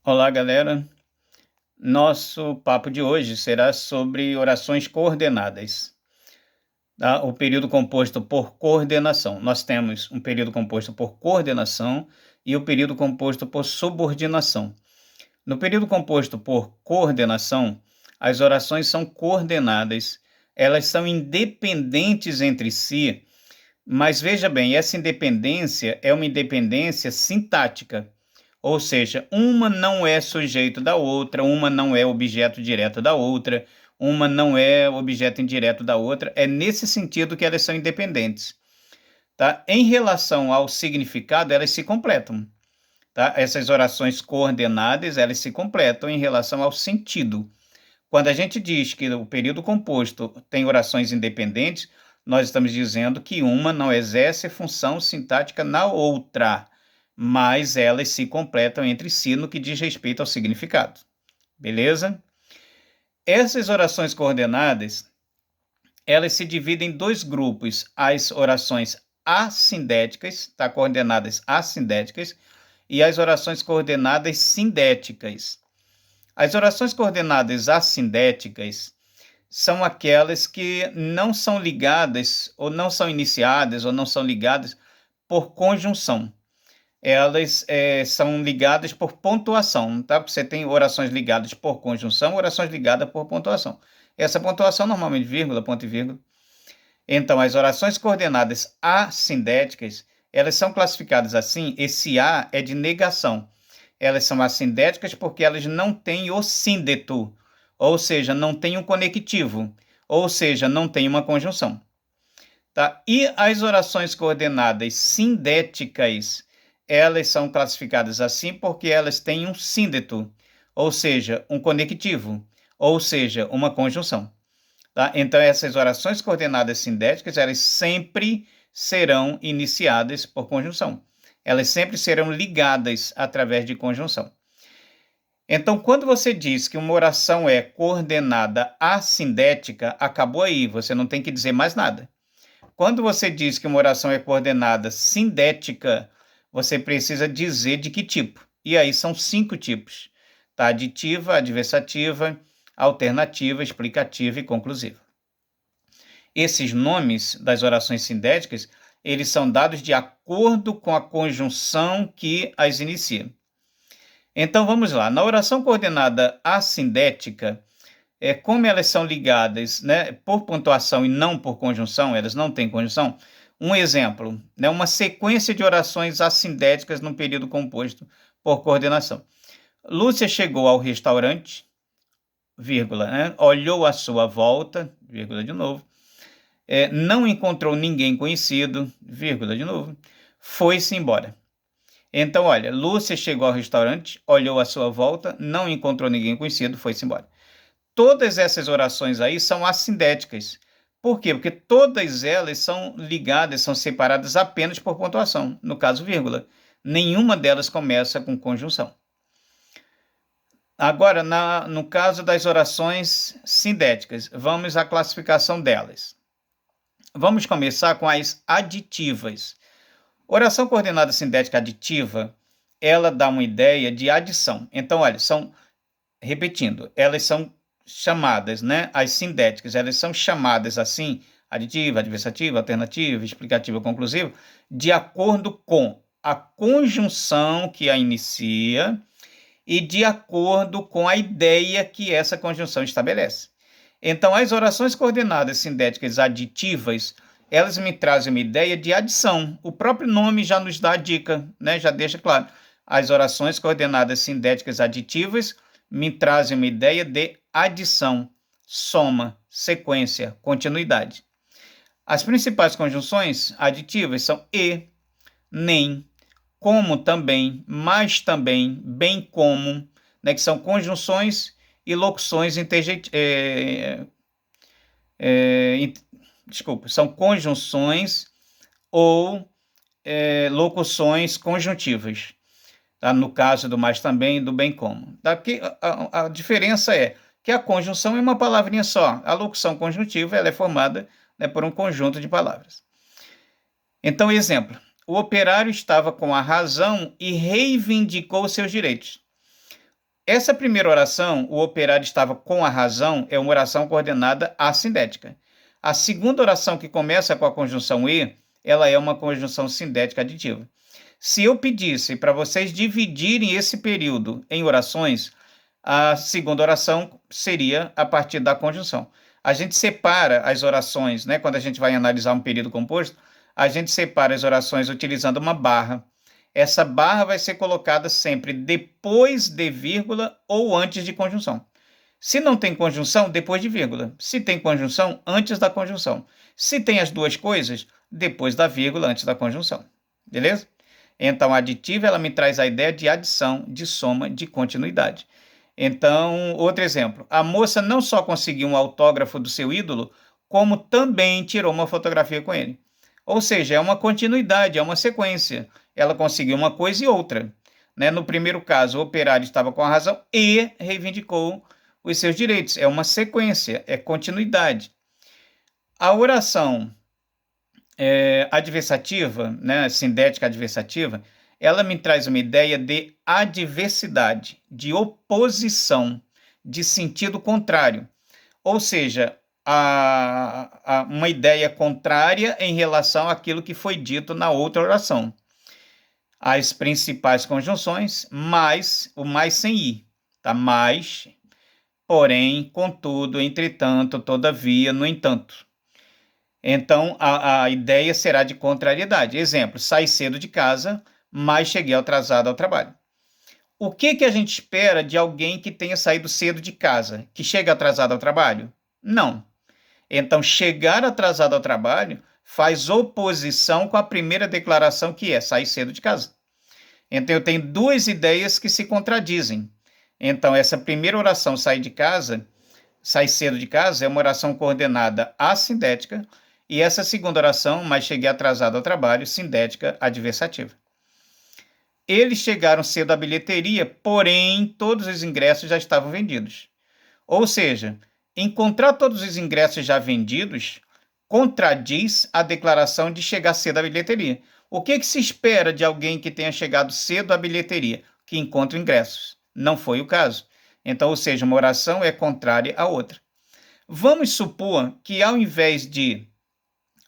Olá, galera. Nosso papo de hoje será sobre orações coordenadas, tá? O período composto por coordenação. Nós temos um período composto por coordenação e o período composto por subordinação. No período composto por coordenação, as orações são coordenadas, elas são independentes entre si, mas veja bem, essa independência é uma independência sintática. Ou seja, uma não é sujeito da outra, uma não é objeto direto da outra, uma não é objeto indireto da outra. É nesse sentido que elas são independentes. Tá? Em relação ao significado, elas se completam. Tá? Essas orações coordenadas, elas se completam em relação ao sentido. Quando a gente diz que o período composto tem orações independentes, nós estamos dizendo que uma não exerce função sintática na outra, mas elas se completam entre si no que diz respeito ao significado. Beleza? Essas orações coordenadas, elas se dividem em dois grupos: as orações assindéticas, tá? Coordenadas assindéticas, e as orações coordenadas sindéticas. As orações coordenadas assindéticas são aquelas que não são ligadas, ou não são iniciadas, ou não são ligadas por conjunção. Elas são ligadas por pontuação, tá? Você tem orações ligadas por conjunção, orações ligadas por pontuação. Essa pontuação normalmente vírgula, ponto e vírgula. Então, as orações coordenadas assindéticas, elas são classificadas assim, esse A é de negação. Elas são assindéticas porque elas não têm o síndeto, ou seja, não tem um conectivo, ou seja, não tem uma conjunção. Tá? E as orações coordenadas sindéticas, elas são classificadas assim porque elas têm um síndeto, ou seja, um conectivo, ou seja, uma conjunção. Tá? Então, essas orações coordenadas sindéticas, elas sempre serão iniciadas por conjunção. Elas sempre serão ligadas através de conjunção. Então, quando você diz que uma oração é coordenada assindética, acabou aí, você não tem que dizer mais nada. Quando você diz que uma oração é coordenada sindética, você precisa dizer de que tipo. E aí são 5 tipos: tá? Aditiva, adversativa, alternativa, explicativa e conclusiva. Esses nomes das orações sindéticas, eles são dados de acordo com a conjunção que as inicia. Então vamos lá. Na oração coordenada assindética, como elas são ligadas, né, por pontuação e não por conjunção, elas não têm conjunção. Um exemplo, né, uma sequência de orações assindéticas num período composto por coordenação. Lúcia chegou ao restaurante, vírgula, né, olhou à sua volta, vírgula de novo, não encontrou ninguém conhecido, vírgula de novo, foi-se embora. Então, olha, Lúcia chegou ao restaurante, olhou à sua volta, não encontrou ninguém conhecido, foi-se embora. Todas essas orações aí são assindéticas. Por quê? Porque todas elas são ligadas, são separadas apenas por pontuação, no caso, vírgula. Nenhuma delas começa com conjunção. Agora, no caso das orações sindéticas, vamos à classificação delas. Vamos começar com as aditivas. Oração coordenada sindética aditiva, ela dá uma ideia de adição. Então, olha, repetindo, elas são chamadas, né? As sindéticas, elas são chamadas assim, aditiva, adversativa, alternativa, explicativa, conclusiva, de acordo com a conjunção que a inicia e de acordo com a ideia que essa conjunção estabelece. Então, as orações coordenadas sindéticas aditivas, elas me trazem uma ideia de adição. O próprio nome já nos dá a dica, né? Já deixa claro. As orações coordenadas sindéticas aditivas me trazem uma ideia de adição, soma, sequência, continuidade. As principais conjunções aditivas são e, nem, como também, mas também, bem como, né, que são conjunções e locuções são conjunções ou locuções conjuntivas. Tá? No caso do mais também e do bem como. Daqui, a diferença é que a conjunção é uma palavrinha só. A locução conjuntiva ela é formada, né, por um conjunto de palavras. Então, exemplo. O operário estava com a razão e reivindicou seus direitos. Essa primeira oração, o operário estava com a razão, é uma oração coordenada assindética. A segunda oração, que começa com a conjunção e, ela é uma conjunção sindética aditiva. Se eu pedisse para vocês dividirem esse período em orações, a segunda oração seria a partir da conjunção. A gente separa as orações, né? Quando a gente vai analisar um período composto, a gente separa as orações utilizando uma barra. Essa barra vai ser colocada sempre depois de vírgula ou antes de conjunção. Se não tem conjunção, depois de vírgula. Se tem conjunção, antes da conjunção. Se tem as duas coisas, depois da vírgula, antes da conjunção. Beleza? Então, a aditiva, ela me traz a ideia de adição, de soma, de continuidade. Então, outro exemplo. A moça não só conseguiu um autógrafo do seu ídolo, como também tirou uma fotografia com ele. Ou seja, é uma continuidade, é uma sequência. Ela conseguiu uma coisa e outra. Né? No primeiro caso, o operário estava com a razão e reivindicou os seus direitos. É uma sequência, é continuidade. A oração adversativa, né, sindética adversativa, ela me traz uma ideia de adversidade, de oposição, de sentido contrário. Ou seja, uma ideia contrária em relação àquilo que foi dito na outra oração. As principais conjunções, mais, o mais sem i, tá? Mais, porém, contudo, entretanto, todavia, no entanto. Então, a ideia será de contrariedade. Exemplo, saí cedo de casa, mas cheguei atrasado ao trabalho. O que a gente espera de alguém que tenha saído cedo de casa? Que chegue atrasado ao trabalho? Não. Então, chegar atrasado ao trabalho faz oposição com a primeira declaração, que é sair cedo de casa. Então, eu tenho duas ideias que se contradizem. Então, essa primeira oração, sair cedo de casa, é uma oração coordenada assindética, e essa segunda oração, mas cheguei atrasado ao trabalho, sindética adversativa. Eles chegaram cedo à bilheteria, porém todos os ingressos já estavam vendidos. Ou seja, encontrar todos os ingressos já vendidos contradiz a declaração de chegar cedo à bilheteria. O que se espera de alguém que tenha chegado cedo à bilheteria? Que encontre ingressos. Não foi o caso. Então, ou seja, uma oração é contrária à outra. Vamos supor que ao invés de,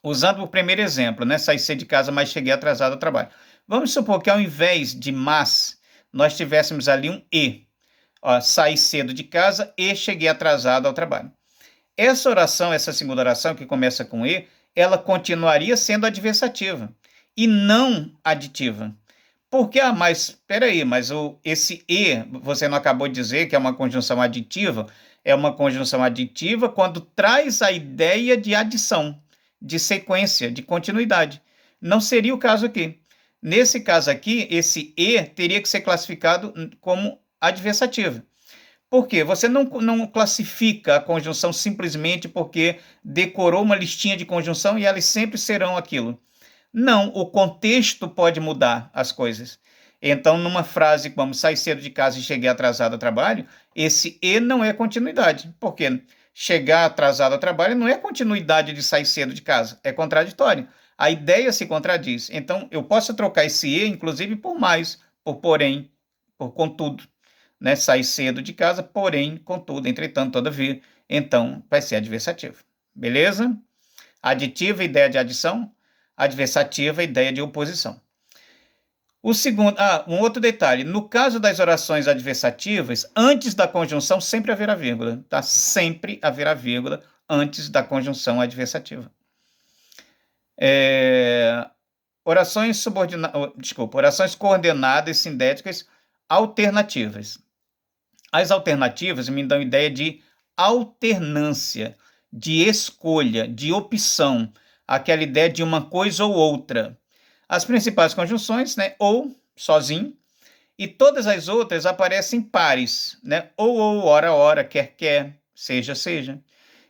usando o primeiro exemplo, né, saí cedo de casa, mas cheguei atrasado ao trabalho. Vamos supor que ao invés de mas, nós tivéssemos ali um e. Ó, saí cedo de casa e cheguei atrasado ao trabalho. Essa oração, essa segunda oração, que começa com e, ela continuaria sendo adversativa e não aditiva. Porque, mas espera aí, mas esse e, você não acabou de dizer que é uma conjunção aditiva? É uma conjunção aditiva quando traz a ideia de adição, de sequência, de continuidade. Não seria o caso aqui. Nesse caso aqui, esse e teria que ser classificado como adversativa. Por quê? Você não classifica a conjunção simplesmente porque decorou uma listinha de conjunção e elas sempre serão aquilo. Não, o contexto pode mudar as coisas. Então, numa frase como saí cedo de casa e cheguei atrasado ao trabalho, esse e não é continuidade. Por quê? Chegar atrasado ao trabalho não é continuidade de sair cedo de casa, é contraditório. A ideia se contradiz. Então, eu posso trocar esse e, inclusive, por mais, por porém, por contudo. Né? Sair cedo de casa, porém, contudo, entretanto, todavia. Então, vai ser adversativo. Beleza? Aditiva, ideia de adição. Adversativa, ideia de oposição. O segundo, um outro detalhe, no caso das orações adversativas, antes da conjunção sempre haverá vírgula, tá? Sempre haverá vírgula antes da conjunção adversativa. Orações coordenadas sindéticas alternativas. As alternativas me dão ideia de alternância, de escolha, de opção, aquela ideia de uma coisa ou outra. As principais conjunções, né, ou, sozinho, e todas as outras aparecem pares, né, ou, ora, ora, quer, seja.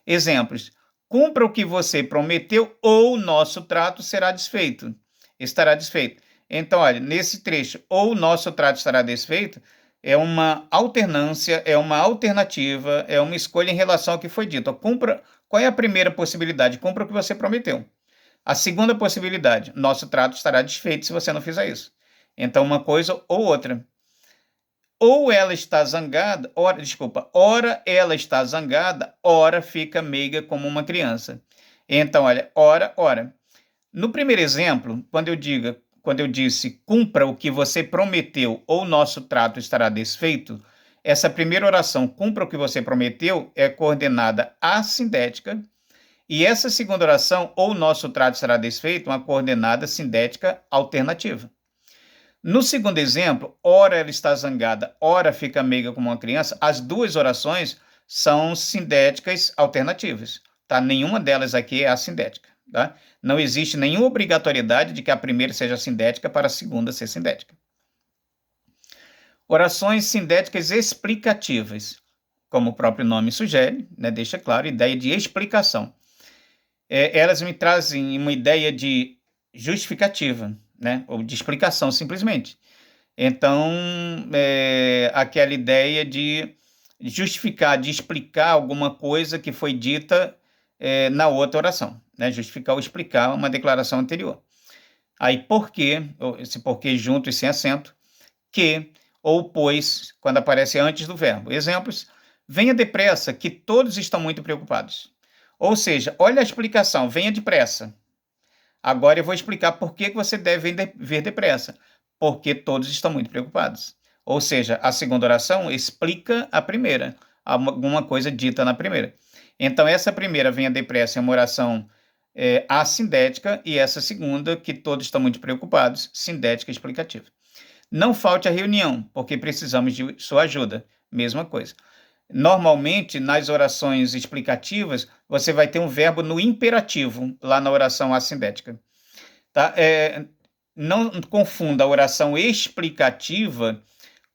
Exemplos: cumpra o que você prometeu ou nosso trato será desfeito. Estará desfeito. Então, olha, nesse trecho, ou nosso trato estará desfeito, é uma alternância, é uma alternativa, é uma escolha em relação ao que foi dito. Cumpra, qual é a primeira possibilidade? Cumpra o que você prometeu. A segunda possibilidade, nosso trato estará desfeito se você não fizer isso. Então, uma coisa ou outra. ou ela está zangada, ora ela está zangada, ora fica meiga como uma criança. Então, olha, ora, ora. No primeiro exemplo, quando eu disse cumpra o que você prometeu ou nosso trato estará desfeito, essa primeira oração, cumpra o que você prometeu, é coordenada assindética, e essa segunda oração, ou nosso trato será desfeito, uma coordenada sindética alternativa. No segundo exemplo, ora ela está zangada, ora fica meiga como uma criança, as duas orações são sindéticas alternativas, tá? Nenhuma delas aqui é assindética, tá? Não existe nenhuma obrigatoriedade de que a primeira seja sindética para a segunda ser sindética. Orações sindéticas explicativas, como o próprio nome sugere, né, deixa claro, ideia de explicação. Elas me trazem uma ideia de justificativa, né, ou de explicação simplesmente. Então, aquela ideia de justificar, de explicar alguma coisa que foi dita na outra oração, né? Justificar ou explicar uma declaração anterior. Aí, porque, esse porque junto e sem acento, que ou pois, quando aparece antes do verbo. Exemplos: venha depressa, que todos estão muito preocupados. Ou seja, olha a explicação, venha depressa. Agora eu vou explicar por que você deve vir depressa. Porque todos estão muito preocupados. Ou seja, a segunda oração explica a primeira, alguma coisa dita na primeira. Então, essa primeira, venha depressa, é uma oração assindética, e essa segunda, que todos estão muito preocupados, sindética explicativa. Não falte a reunião, porque precisamos de sua ajuda. Mesma coisa. Normalmente, nas orações explicativas, você vai ter um verbo no imperativo, lá na oração assindética. Tá? Não confunda a oração explicativa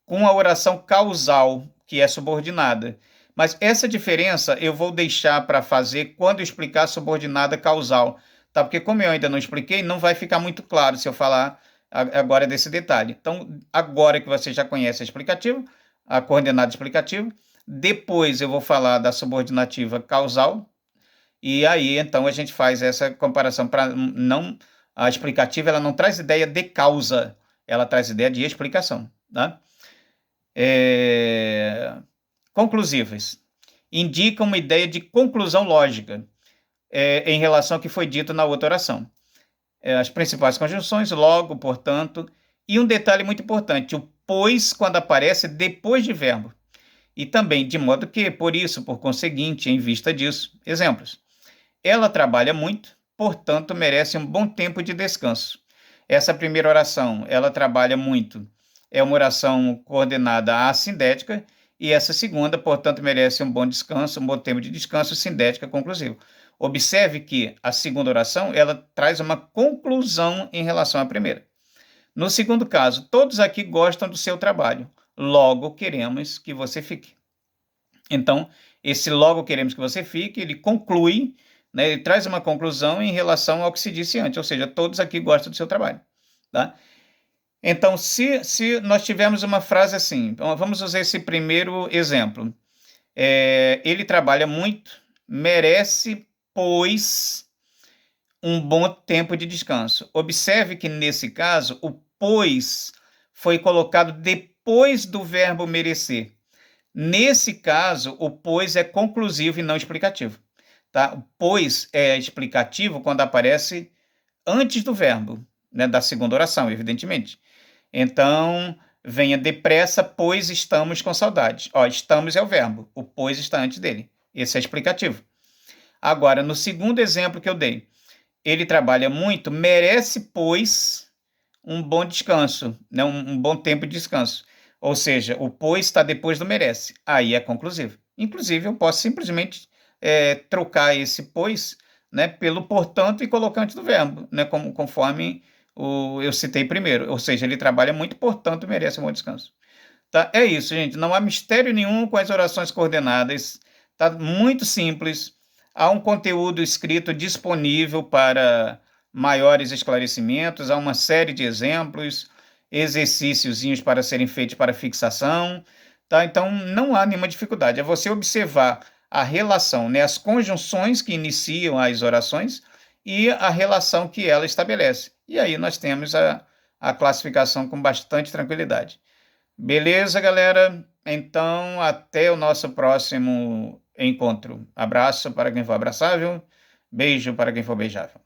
com a oração causal, que é subordinada. Mas essa diferença eu vou deixar para fazer quando eu explicar subordinada causal, tá? Porque como eu ainda não expliquei, não vai ficar muito claro se eu falar agora desse detalhe. Então, agora que você já conhece a explicativa, a coordenada explicativa, depois eu vou falar da subordinativa causal, e aí então a gente faz essa comparação para não... A explicativa ela não traz ideia de causa, ela traz ideia de explicação. Tá? Conclusivas. Indica uma ideia de conclusão lógica em relação ao que foi dito na outra oração. As principais conjunções, logo, portanto, e um detalhe muito importante, o pois, quando aparece depois de verbo. E também, de modo que, por isso, por conseguinte, em vista disso. Exemplos. Ela trabalha muito, portanto, merece um bom tempo de descanso. Essa primeira oração, ela trabalha muito, é uma oração coordenada assindética, e essa segunda, portanto, merece um bom descanso, um bom tempo de descanso, sindética conclusiva. Observe que a segunda oração, ela traz uma conclusão em relação à primeira. No segundo caso, todos aqui gostam do seu trabalho, logo queremos que você fique. Então, esse logo queremos que você fique, ele conclui, né, ele traz uma conclusão em relação ao que se disse antes, ou seja, todos aqui gostam do seu trabalho. Tá? Então, se nós tivermos uma frase assim, vamos usar esse primeiro exemplo. Ele trabalha muito, merece, pois, um bom tempo de descanso. Observe que, nesse caso, o pois foi colocado depois do verbo merecer. Nesse caso, o pois é conclusivo e não explicativo. Tá? O pois é explicativo quando aparece antes do verbo, né, da segunda oração, evidentemente. Então, venha depressa, pois estamos com saudade. Estamos é o verbo, o pois está antes dele. Esse é explicativo. Agora, no segundo exemplo que eu dei, ele trabalha muito, merece, pois, um bom descanso, né, um bom tempo de descanso. Ou seja, o pois está depois do merece. Aí é conclusivo. Inclusive, eu posso simplesmente trocar esse pois, né, pelo portanto e colocar antes do verbo, né, conforme eu citei primeiro. Ou seja, ele trabalha muito, portanto, merece um bom descanso. Tá? É isso, gente. Não há mistério nenhum com as orações coordenadas. Tá muito simples. Há um conteúdo escrito disponível para maiores esclarecimentos. Há uma série de exemplos, exercíciozinhos para serem feitos para fixação. Tá? Então, não há nenhuma dificuldade. É você observar a relação, né, as conjunções que iniciam as orações e a relação que ela estabelece. E aí nós temos a classificação com bastante tranquilidade. Beleza, galera? Então, até o nosso próximo encontro. Abraço para quem for abraçável, beijo para quem for beijável.